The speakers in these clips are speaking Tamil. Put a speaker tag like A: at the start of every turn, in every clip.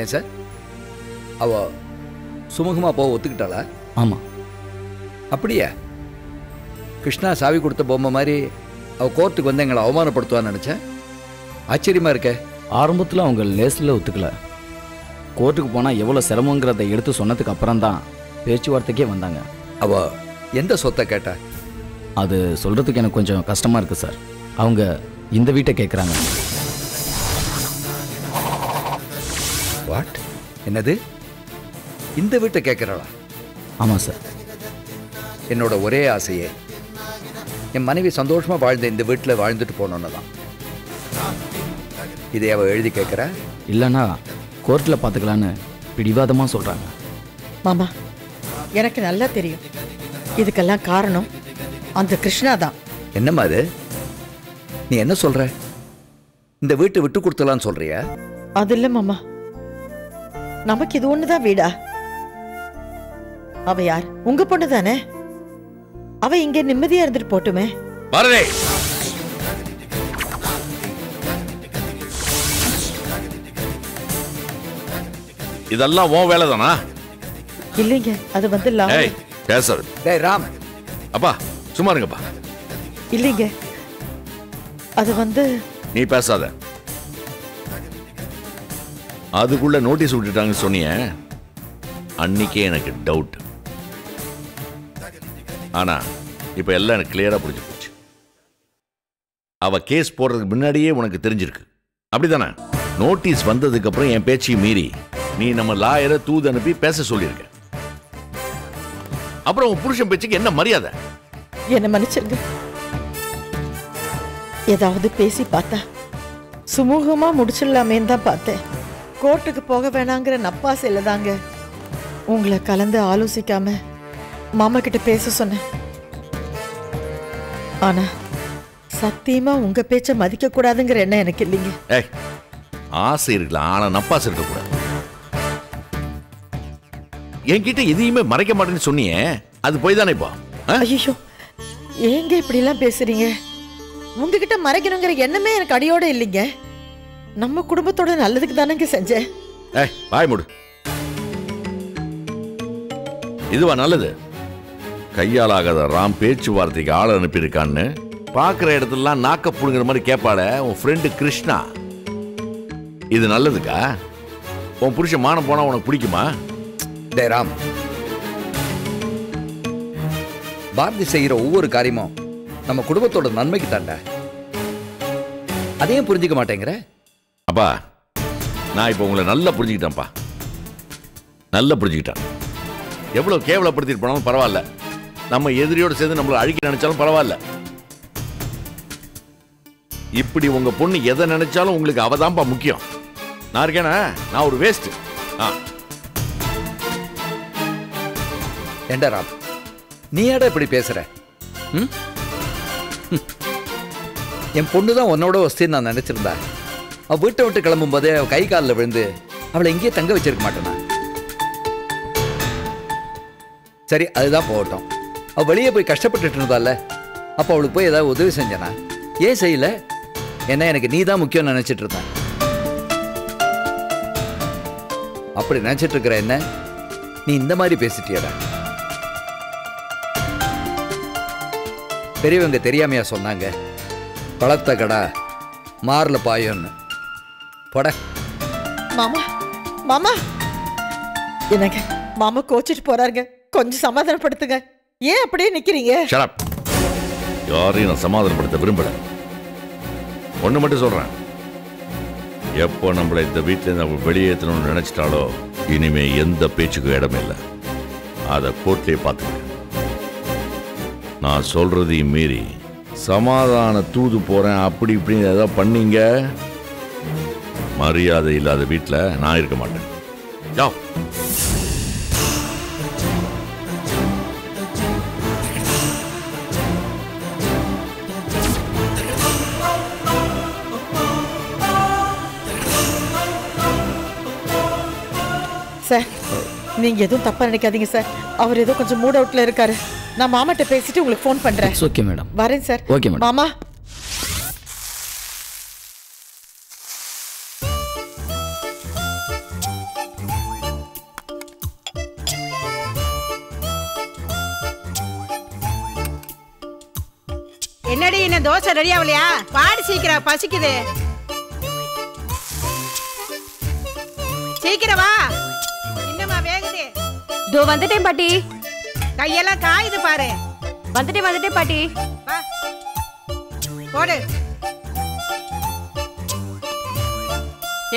A: ஏன் சார், அவ சுமூகமா போக ஒத்துக்கிட்டாளா?
B: ஆமா.
A: அப்படியா? கிருஷ்ணா சாவி கொடுத்த பொம்மை மாதிரி அவ கோர்ட்டுக்கு வந்து எங்களை அவமானப்படுத்துவான்னு நினைச்சேன். ஆச்சரியமா இருக்க.
B: ஆரம்பத்தில் அவங்க லேசில் ஒத்துக்கல. கோர்ட்டுக்கு போனால் எவ்வளோ சிரமங்கிறத எடுத்து சொன்னதுக்கு அப்புறம் தான் பேச்சுவார்த்தைக்கே வந்தாங்க.
A: அவ எந்த சொத்தை கேட்டா?
B: அது சொல்கிறதுக்கு எனக்கு கொஞ்சம் கஷ்டமாக இருக்குது சார். அவங்க இந்த வீட்டை கேட்குறாங்க.
A: வாட்? என்னது? இந்த வீட்டை கேட்குறாளா?
B: ஆமாம் சார்.
A: என்னோட ஒரே ஆசையே என் மனைவி சந்தோஷமாக வாழ்ந்த இந்த வீட்டில் வாழ்ந்துட்டு போனோன்னு தான். இதை அவள் எழுதி கேட்குறா?
B: இல்லைன்னா கோர்ட்டில் பார்த்துக்கலான்னு பிடிவாதமாக சொல்கிறாங்க.
C: மாமா, எனக்கு நல்லா தெரியும் இதுக்கெல்லாம் காரணம் அந்த கிருஷ்ணா தான்.
A: என்னம்மா அது? நீ என்ன சொல்ற? இந்த வீட்டை விட்டு கொடுத்தலான்னு சொல்றியா?
C: அது இல்லை மாமா, நமக்கு இது ஒண்ணுதான் வீடா? அவ யார்? உங்க பொண்ணு தானே. அவ இங்க நிம்மதியா இருந்துட்டு போட்டுமே.
D: இதெல்லாம் உன் வேலை தானா?
C: இல்லைங்க, அது வந்து
A: டேய் ராம்.
D: அப்பா சும்மா இருங்கப்பா.
C: இல்லைங்க, அது வந்து.
D: நீ பேசாத. அதுக்குள்ள நோட்டீஸ் விட்டுட்டாங்கன்னு சொன்னிய அன்னைக்கே எனக்கு டவுட். ஆனா இப்ப எல்லாம் எனக்கு கிளியரா புரிஞ்சு போச்சு. அவ கேஸ் போடுறதுக்கு முன்னாடியே உனக்கு தெரிஞ்சிருக்கு, அப்படிதானே? நோட்டீஸ் வந்ததுக்கு அப்புறம் என் பேச்சை மீறி நீ நம்ம லாயரை தூது அனுப்பி பேச சொல்லியிருக்க. அப்புறம் உன் புருஷன் பேச்சுக்கு என்ன மரியாதை?
C: என்ன மன்னிச்சிருங்க. ஏதாவது பேசி பார்த்தா சுமூகமா முடிச்சிடலாமேன்னு தான் பார்த்தேன். கோர்ட்டுக்கு போக வேணாங்கிற நப்பாசையில தாங்க உங்களை கலந்து ஆலோசிக்காம மாமா கிட்ட பேச சொன்னேன். ஆனா சத்தியமா உங்க பேச்ச மதிக்க கூடாதுங்கிற எண்ணம் எனக்கு இல்லைங்க.
D: ஆசை இருக்கலாம், ஆனா நப்பாசை இருக்கக்கூடாது. என்கிட்ட எதையுமே மறைக்க மாட்டேன்னு சொன்னியே, அது போய் தானே இப்போ?
C: ஐயோ, ஏங்க இப்படி எல்லாம் பேசுறீங்க? உங்ககிட்ட மறைக்கணுங்கிற எண்ணமே எனக்கு அடியோட இல்லைங்க. நம்ம குடும்பத்தோட நல்லதுக்கு தானங்க செஞ்சேன்.
D: வாய் மூடு. இதுவா நல்லது? கையால் ஆகாத ராம் பேச்சுவார்த்தைக்கு ஆள் அனுப்பியிருக்கான்னு பார்க்குற இடத்துலலாம் நாக்க புடுங்கிற மாதிரி கேட்பாட உன் ஃப்ரெண்டு கிருஷ்ணா. இது நல்லதுக்கா? உன் புருஷன் மானம் போனா உனக்கு பிடிக்குமா?
A: டே ராம், பாரதி செய்கிற ஒவ்வொரு காரியமும் நம்ம குடும்பத்தோட நன்மைக்கு தாண்டா. அதையும் புரிஞ்சிக்க மாட்டேங்கிற?
D: அப்பா, நான் இப்போ உங்களை நல்லா புரிஞ்சுக்கிட்டேன்ப்பா. நல்லா புரிஞ்சுக்கிட்டேன். எவ்வளோ கேவலப்படுத்திட்டு போனாலும் பரவாயில்ல, நம்ம எதிரியோடு சேர்ந்து நம்மளை அழிக்க நினைச்சாலும் பரவாயில்ல. இப்படி உங்க பொண்ணு எதை நினைச்சாலும் உங்களுக்கு அவதான்ப்பா முக்கியம். நான் இருக்கேனா? நான் ஒரு வேஸ்ட்.
A: ஏண்டா ராம், நீ ஏடா இப்படி பேசுற? என் பொண்ணு தான் உன்னோட வசதின்னு நான் நினைச்சிருந்தா அவ வீட்டை விட்டு கிளம்பும் போதே அவ கை காலில் விழுந்து அவளை எங்கேயே தங்க வச்சிருக்க மாட்டேனா? சரி, அதுதான் போகட்டும். அவள் வெளியே போய் கஷ்டப்பட்டுட்டு இருந்தால, அப்போ அவளுக்கு போய் ஏதாவது உதவி செஞ்சனா? ஏன் செய்யல? என்ன எனக்கு நீ தான் முக்கியம் நினைச்சிட்டு இருந்தேன். அப்படி நினைச்சிட்டு இருக்கிற என்ன நீ இந்த மாதிரி பேசிட்டியடா? பெரியவங்க தெரியாமையா சொன்னாங்க, பழத்த கடா மாறல பாயம்னு? போட.
C: மாமா, மாமா, என்னங்க மாமா கோச்சிட்டு போறாருங்க, கொஞ்சம் சமாதானப்படுத்துங்க. ஏன் அப்படியே நிக்கிறீங்க?
D: யாரையும் நான் சமாதானப்படுத்த விரும்பல. ஒண்ணு மட்டும் சொல்றேன், எப்போ நம்மளை இந்த வீட்டில் நம்ம வெளியேற்றணும்னு நினைச்சிட்டாலோ இனிமே எந்த பேச்சுக்கும் இடமே இல்லை. அதை கோர்ட்லேயே பார்த்துக்க. நான் சொல்றதையும் மீறி சமாதான தூது போறேன் அப்படி இப்படின்னு ஏதாவது பண்ணீங்க, மரியாதை இல்லாத வீட்டில் நான் இருக்க மாட்டேன்.
C: சார், நீங்க எதுவும் தப்பா நினைக்காதீங்க சார். அவர் ஏதோ கொஞ்சம் மூட் அவுட்ல இருக்காரு. நான் மாமாட்ட பேசிட்டு உங்களுக்கு ஃபோன் பண்றேன்.
B: Okay madam.
C: வரேன் சார்.
B: Okay madam.
C: மாமா,
E: இன்னும் தோசை ரெடி ஆகலையா? பாடி சீக்கிரம், பசிக்குது. சீக்கிரம் வா. இன்னமா வேகுது.
F: தோ வந்துட்டேன் பாட்டி.
E: கையெல்லாம் காயுது பாரு.
F: வந்துட்டேன் பாட்டி.
E: வா போடு.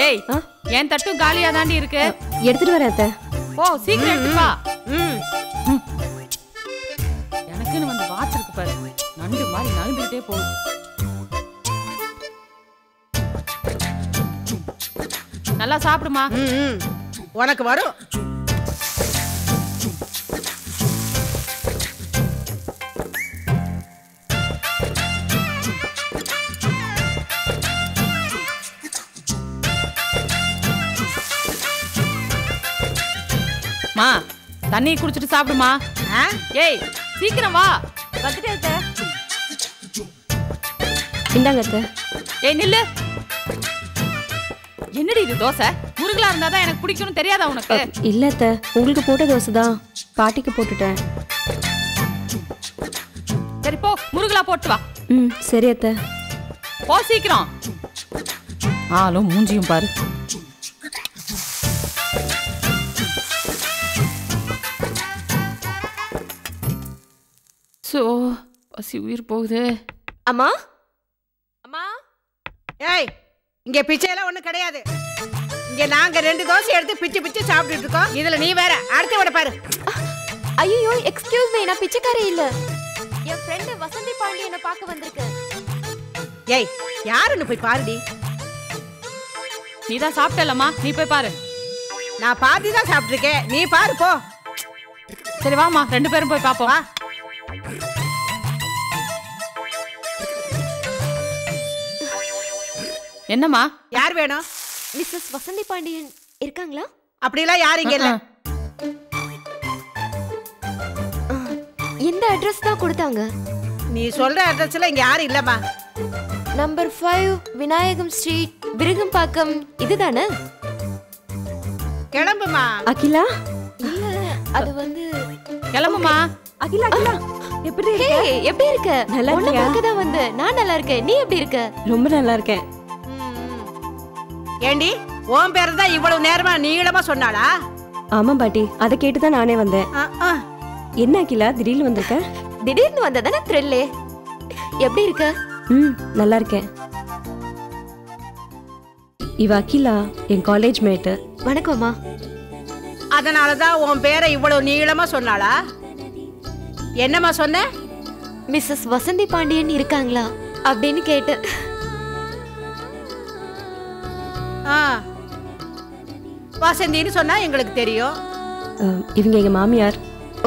G: ஏய், என் தட்டும் காலியா தாண்டி இருக்கு.
F: எடுத்துட்டு வரேன் அத்தை.
G: ஓ, சீக்கிரம் எடுத்து வா.
E: ம்.
G: எனக்குன்னு வந்து வாட்ச் இருக்கு பாரு. நண்டு மாதிரி நகர்ந்துகிட்டே போகுது. நல்லா சாப்பிடுமா.
E: உனக்கு வரும்.
G: மா, தண்ணி குடிச்சிட்டு சாப்பிடுமா. ஏய், சீக்கிரம் வா.
F: வந்துட்டேன் அத்தை. இந்தாங்க அத்தை.
G: ஏய் நில்லு. என்னடி இது தோசை? முருகலா இருந்தாதான் எனக்கு பிடிக்கும்னு தெரியாதா உனக்கு?
F: இல்ல அத்தை, உங்களுக்கு போட்ட தோசை தான் பாட்டிக்கு போட்டுட்டேன்.
G: சரி போ, முருகலா போட்டு வா.
F: சரி அத்தை.
G: போ சீக்கிரம். ஆளும் மூஞ்சியும் பாரு. சோ பசி உயிர் போகுது.
F: அம்மா
G: அம்மா.
E: ஏய், இங்க பிச்சையெல்லாம் ஒண்ணும் கிடையாது. இங்க நாங்க 2 தோசை எடுத்து பிச்சு பிச்சு சாப்பிட்டுட்டு இருக்கோம். இதுல நீ வேற. அடுத்து விட பாரு.
F: ஐயோ எக்ஸ்கியூஸ் மீ, நான் பிச்சைக்காரி இல்ல. என் ஃப்ரெண்ட் வசந்தி பாண்டியனை பார்க்க வந்திருக்கேன்.
E: ஏய், யாருன்னு போய் பாருடி.
G: நீதான் சாப்பிட்டலம்மா, நீ போய் பாரு.
E: நான் பாதி தான் சாப்பிட்டுருக்கேன், நீ பாரு போ.
G: சரி வாமா, 2 பேரும் போய் பாப்போம்.
E: வா.
G: என்னம்மா?
E: யார் வேணும்?
F: மிஸ்ஸஸ் வசந்தி பாண்டியன் இருக்காங்களா?
E: அப்படிலாம் யாரும் இங்க இல்ல.
F: இந்த அட்ரஸ் தான் கொடுத்தாங்க.
E: நீ சொல்ற அட்ரஸ்ல இங்க யாரும் இல்லம்மா.
F: Number 5 Vinayagam street, Virugambakkam. இதுதானே?
E: கிளம்புமா.
F: அகிலா? இல்ல, அது வந்து
G: கிளம்புமா.
F: அகிலா எப்படி இருக்க? எப்படி இருக்க? நல்லா இருக்கியா? உனக்கு தான் வந்து நான் நல்லா இருக்கேன். நீ எப்படி இருக்க? ரொம்ப நல்லா இருக்கேன்.
E: ஏண்டி, உன் பேரு தான் இவ்வளவு நேரமா நீளமா சொன்னாளா?
F: ஆமா பாட்டி, அதை கேட்டு தான் நானே வந்தேன். என்ன அகிலா திடீர்னு வந்திருக்க? திடீர்னு வந்ததானே த்ரில்லே. எப்படி இருக்க? நல்லா இருக்கேன். இவ அகிலா, என் காலேஜ் மேட். வணக்கம்மா.
E: அதனாலதான் உன் பேரை இவ்வளவு நீளமா சொன்னாளா? என்னம்மா சொன்ன?
F: மிஸ்ஸஸ் வசந்தி பாண்டியன் இருக்காங்களா அப்படின்னு கேட்டேன்.
E: வசந்தின்னு சொன்னா எங்களுக்கு தெரியும்.
F: இவங்க எங்க மாமியார்.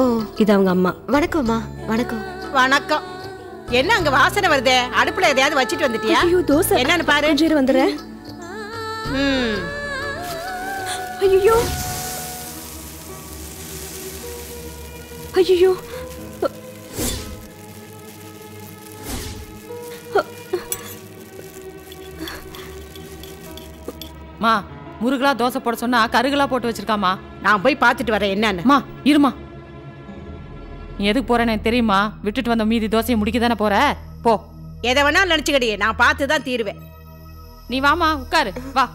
F: ஓ, இது அவங்க அம்மா. வணக்கம்மா. வணக்கம்.
E: வணக்கம். என்ன அங்க வாசனை வருதே? அடுப்புல எதையாவது வச்சிட்டு வந்துட்டியா?
F: ஐயோ, தோசை.
E: என்னன்னு பாரு.
F: கொஞ்சம் வந்துறேன். ஐயோ ஐயோ.
G: மா, முருகலா தோசை போட சொன்னா கருகலா போட்டு வச்சிருக்காமா.
E: நான் போய் பார்த்துட்டு வரேன் என்னன்னு.
G: மா இருமா. நீ எதுக்கு போறேன்னு எனக்கு தெரியுமா? விட்டுட்டு வந்த மீதி தோசையை முடிக்க தானே போற. போ.
E: எதை வேணாலும் நினைச்சுக்கடியே, நான் பார்த்து தான் தீருவேன்.
G: நீ வாமா, உட்காரு. வா.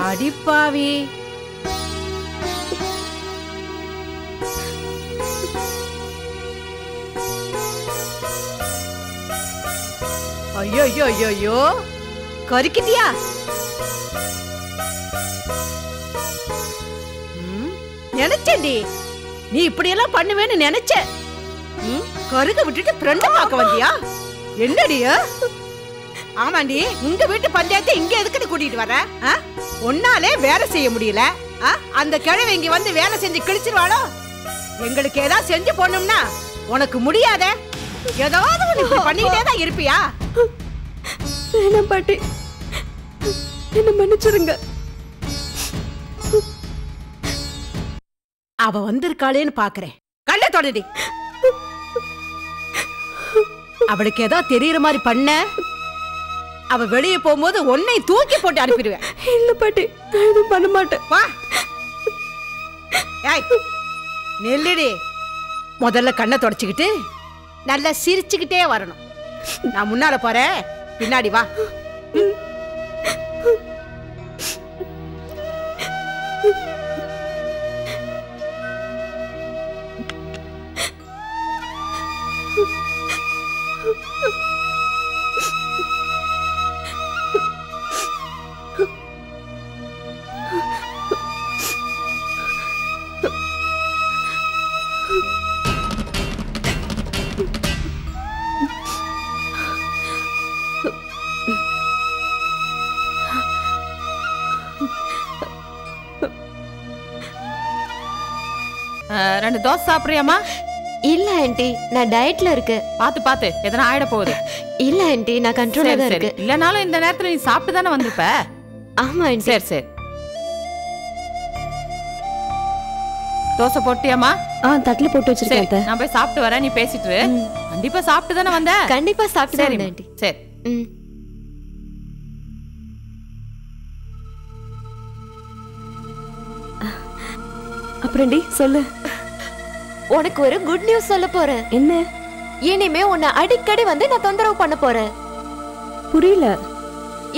E: அடிப்பாவி. ஐயோ ஐயோ ஐயோ ஐயோ, கறிக்கிட்டியா? நினைச்சேன்டி நீ இப்படியெல்லாம் பண்ணுவேன்னு நினைச்சேன். கருக விட்டுட்டு ஃப்ரெண்ட பார்க்க வந்தியா? என்னடியா? ஆமாண்டி, உங்க வீட்டு பஞ்சாயத்தை இங்க எதுக்கு கூட்டிட்டு வர? ஒன்னாலே வேலை செய்ய முடியல. அந்த கிழவை இங்க வந்து வேலை செஞ்சு கிழிச்சிருவாளோ? எங்களுக்கு ஏதாவது செஞ்சு போடணும்னா உனக்கு முடியாத. ஏதாவது ஒண்ணு பண்ணிக்கிட்டே தான் இருப்பியா?
F: என்ன பாட்டி, என்ன மன்னிச்சிருங்க.
E: அவ வந்திருக்காளேன்னு பாக்குறேன். கள்ள தொடடி. அவளுக்கு ஏதோ தெரியற மாதிரி பண்ண, அவ வெளியே போகும்போது உன்னை தூக்கி போட்டு அனுப்பிடுவேன்.
F: இல்ல பாட்டி, நான் எதுவும் பண்ண மாட்டேன்.
E: வா. ஏய், நெல்லுடி. முதல்ல கண்ணை தொடச்சிக்கிட்டு நல்லா சிரிச்சுக்கிட்டே வரணும். நான் முன்னால போறேன், பின்னாடி வா.
G: ரெண்டு தோசை சாப்பிடுறியாமா?
F: இல்ல ஆண்டி, நான் டயட்ல இருக்கேன்.
G: பாத்து பாத்து எதனா ஆயிட போகுது.
F: இல்ல ஆண்டி, நான் கண்ட்ரோல்ல தான் இருக்கேன்.
G: இல்லனாலும் இந்த நேரத்துல நீ சாப்பிட்டு தானே வந்திருப்ப.
F: ஆமா ஆண்டி.
G: சரி சரி. தோசை போட்டியாமா?
F: தட்டுல போட்டு வச்சிருக்கேன்.
G: நான் போய் சாப்பிட்டு வரேன், நீ பேசிட்டு இரு. கண்டிப்பா சாப்பிட்டு தானே வந்த?
F: கண்டிப்பா சாப்பிட்டு தான் வந்தேன் ஆண்டி.
G: சரி.
F: அப்புறம்டி சொல்லு. உனக்கு ஒரு குட் நியூஸ் சொல்ல போறேன். என்ன? இனிமே உன்னை அடிக்கடி வந்து நான் தொந்தரவு பண்ண போறேன். புரியல.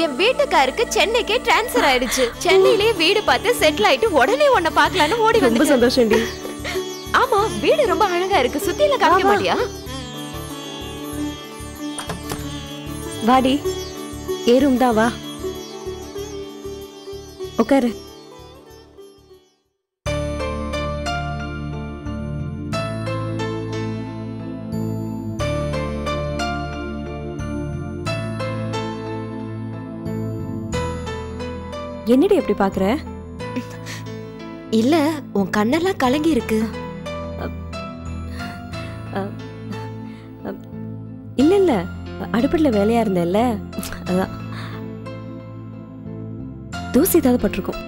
F: என் வீட்டுக்காருக்கு சென்னைக்கே டிரான்ஸ்ஃபர் ஆயிடுச்சு. சென்னையிலேயே வீடு பார்த்து செட்டில் ஆயிட்டு உடனே உன்னை பார்க்கலான்னு ஓடி வந்து. ரொம்ப சந்தோஷம்டி. ஆமா, வீடு ரொம்ப அழகா இருக்கு. சுத்தில காமிக்க மாட்டியா? வாடி, ஏ ரூம் தான், வா உட்காரு. என்னடி எப்படி பாக்குற? இல்ல, உன் கண்ணெல்லாம் கலங்கி இருக்கு. இல்ல இல்ல, அடுப்படில வேலையா இருந்தேல்ல, அதான். தூசி ஏதாவது பட்டிருக்கும்.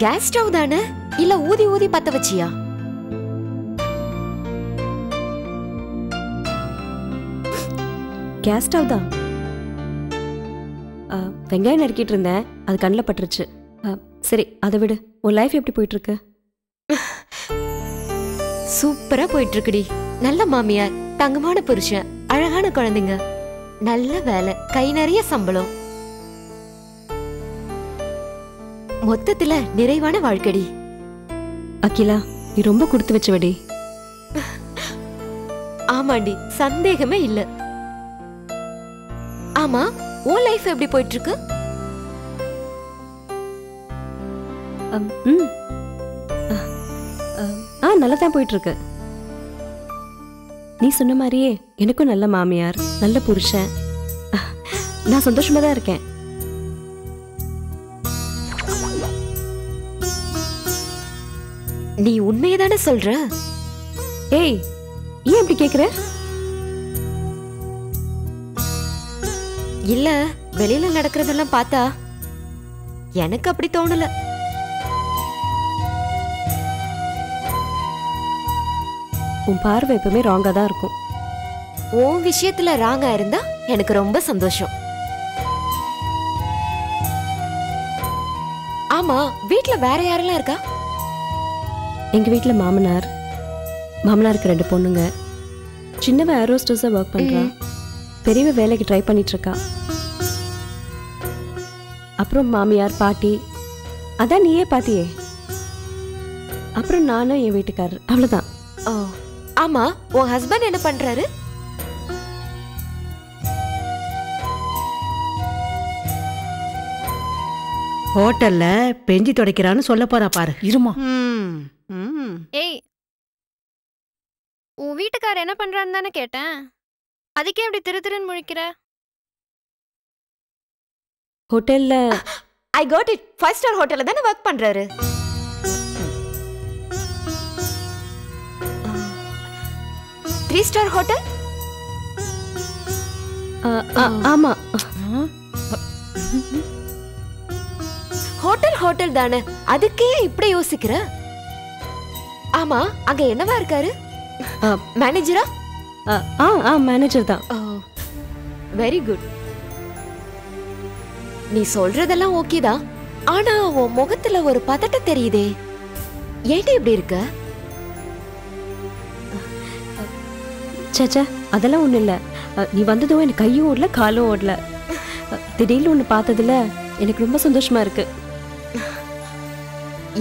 F: கேஸ் ஸ்டவ் தானே? இல்ல ஊதி ஊதி பத்த வச்சியா? கேஸ் ஸ்டவ் தான். வெங்காயம் நறுக்கிட்டு இருந்தேன், அது கண்ணில் பட்டுருச்சு. சரி, அதை விடு. உன் லைஃப் எப்படி போயிட்டு இருக்கு? சூப்பரா போயிட்டு இருக்குடி. நல்ல மாமியார், தங்கமான புருஷன், அழகான குழந்தைங்க, நல்ல வேலை, கை நிறைய சம்பளம், மொத்தத்துல நிறைவான வாழ்க்கடி. அகிலா, நீ ரொம்ப கொடுத்து வச்சவடி. ஆமாண்டி, சந்தேகமே இல்ல. ஆமா, உன் லைஃப் எப்படி போயிட்டு இருக்கு? நல்லா தான் போயிட்டு இருக்கு. நீ சொன்ன மாதிரியே எனக்கும் நல்ல மாமியார், நல்ல புருஷன், நான் சந்தோஷமா தான் இருக்கேன். நீ உண்மையதானே சொல்ற? ஏய், ஏன் இப்படி கேக்குற? இல்ல, வெளியில நடக்கிறதெல்லாம் பார்த்தா எனக்கு அப்படி தோணல. உன் பார்வை எப்பவுமே ராங்கா தான் இருக்கும். உன் விஷயத்துல ராங்கா இருந்தா எனக்கு ரொம்ப சந்தோஷம். ஆமா, வீட்ல வேற யாரெல்லாம் இருக்கா? எங்க வீட்ல மாமனாருக்கு 2 பொண்ணுங்க. சின்னவ ஏரோஸ்டஸா ஒர்க் பண்றா, பெரியவ வேலைக்கு ட்ரை பண்ணிட்டு இருக்கா. அப்புறம் மாமியார், பாட்டி, அதான் நீயே பாத்தியே. அப்புறம் நானும் என் வீட்டுக்காரர், அவ்வளவுதான். ஆமா, உன் ஹஸ்பண்ட் என்ன பண்றாரு?
E: ஹோட்டல்ல பெஞ்சி துடைக்கிறான்னு சொல்ல போறா பாரு.
G: இருமா.
H: ஏய், உன் வீட்டுக்காரர் என்ன பண்றான்னு தானே கேட்டேன். அதுக்கே இப்படி திருன்னு முழிக்கிற?
F: ஹோட்டல்ல ஐ காட் இட், 5 ஸ்டார் ஹோட்டல்ல தானே வர்க் பண்றாரு. Three star hotel? ஆமா, ஹோட்டல் தானே, அதுக்கே இப்படி யோசிக்கிற? ஆமா, அங்க என்னவா இருக்காரு? மேனேஜரா? மேனேஜர் தான். Very good. நீ சொல்றதெல்லாம் ஓகேதான், ஆனா உன் முகத்துல ஒரு பதட்டம் தெரியுதே, ஏன்டி இப்படி இருக்க?
I: சேச்சா அதெல்லாம் ஒன்றும் இல்லை. நீ வந்ததும் எனக்கு கையும் ஓடல காலும் ஓடல. திடீர்னு ஒன்று பார்த்ததுல எனக்கு ரொம்ப சந்தோஷமா இருக்கு.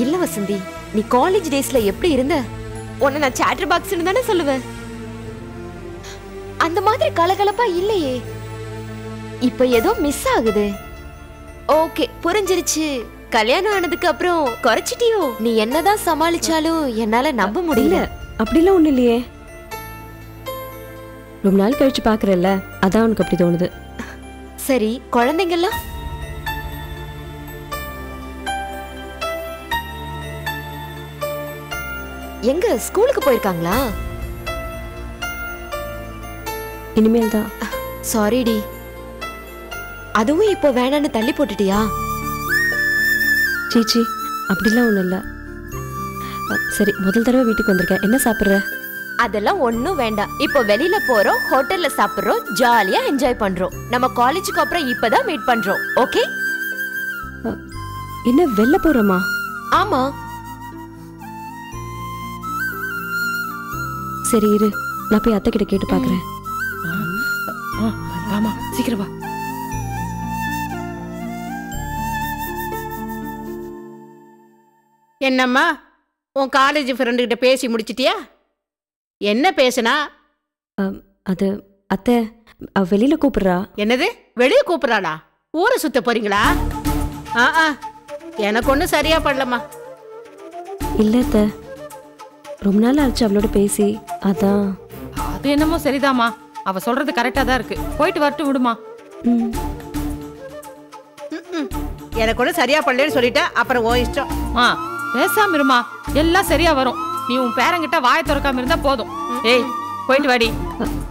F: இல்ல வசந்தி, நீ காலேஜ் டேஸ்ல எப்படி இருந்த? உன்னை நான் சாட்டர் பாக்ஸ்னு தானே சொல்லுவேன். அந்த மாதிரி கலகலப்பா இல்லையே. இப்ப ஏதோ மிஸ் ஆகுது. ஓகே, புரிஞ்சிருச்சு. கல்யாணம் ஆனதுக்கு அப்புறம் குறைச்சிட்டியோ? நீ என்னதான் சமாளிச்சாலும் என்னால நம்ப முடியல.
I: அப்படிலாம் ஒன்றும் இல்லையே. ரொம்ப நாள் கழிச்சு பாக்குறல்ல, அதான் உனக்கு அப்படி தோணுது.
F: சரி, குழந்தைங்கெல்லாம் எங்க ஸ்கூலுக்கு போயிருக்காங்களா?
I: இனிமேல் தான்.
F: சாரிடி, அதுவும் இப்போ வேணான்னு தள்ளி போட்டுட்டியா?
I: சீச்சி, அப்படிலாம் ஒன்றும் இல்லை. சரி, முதல் தடவை வீட்டுக்கு வந்திருக்கேன். என்ன சாப்பிட்ற?
F: அதெல்லாம் ஒண்ணும் வேண்டாம். இப்போ வெளியில போறோம், ஹோட்டல்ல சாப்பிடுறோம், ஜாலியா என்ஜாய் பண்றோம். நம்ம காலேஜுக்கு அப்புறம் இப்பதான் மீட் பண்றோம். ஓகே?
I: என்ன வெளில போறோமா?
F: ஆமா.
I: சரி இரு, நான் போய் அத்தை கிட்ட கேட்டு பாக்குறேன்.
G: ஆமா, சீக்கிரம் வா.
E: என்னம்மா, உன் காலேஜ் ஃப்ரெண்டு கிட்ட பேசி முடிச்சிட்டியா? என்ன பேசுனா?
I: அது அத்தை வெளியில கூப்பிடுறா.
E: என்னது, வெளியே கூப்பிடுறாளா? ஊரை சுத்த போறீங்களா? எனக்கு ஒன்றும் சரியா படலம்மா.
I: இல்ல அத்தை, ரொம்ப நாள் ஆச்சு அவளோட பேசி, அதான்.
G: அது என்னமோ சரிதாம்மா, அவ சொல்றது கரெக்டா தான் இருக்கு. போயிட்டு வரட்டு விடுமா.
E: எனக்கு ஒன்றும் சரியா படலன்னு சொல்லிட்டேன், அப்புறம் ஓ இஷ்டம்.
G: பேசாம இருமா, எல்லாம் சரியா வரும். நீ உன் பேரங்கிட்ட வாயை திறக்காம இருந்தா போதும். ஏய், போயிட்டு வாடி.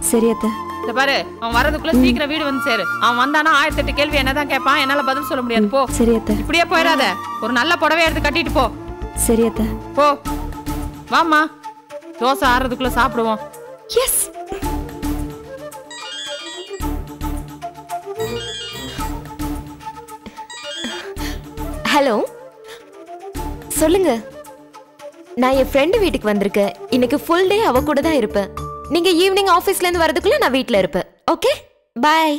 I: சரி அத்தை.
G: இந்த பாரு, அவன் வரதுக்குள்ள சீக்கிரம் வீடு வந்து சேரு. அவன் வந்தானா 1008 கேள்வி என்னதான் கேட்பான், என்னால பதில் சொல்ல முடியாது. போ.
I: சரி அத்தை.
G: இப்படியே போயிடாத, ஒரு நல்ல புடவை எடுத்து கட்டிட்டு போ.
I: சரி அத்தை.
G: போ, வாமா. தோசை ஆறதுக்குள்ள சாப்பிடுவோம்.
F: எஸ். ஹலோ, சொல்லுங்க. நான் என் ஃப்ரெண்டு வீட்டுக்கு வந்திருக்கேன். இன்னைக்கு ஃபுல் டே அவ கூட தான் இருப்பேன். நீங்க ஈவினிங் ஆபீஸ்ல இருந்து வரதுக்குள்ள நான் வீட்ல இருப்பேன். Okay, bye.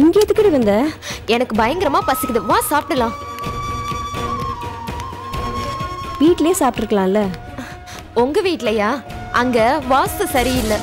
I: இங்க எதுக்குடி வந்த?
F: எனக்கு பயங்கரமா பசிக்குது, வா சாப்பிடலாம்.
I: வீட்லயே சாப்பிட்டுருக்கலாம்ல.
F: உங்க வீட்லயா? அங்க வாஸ்து சரியில்லை.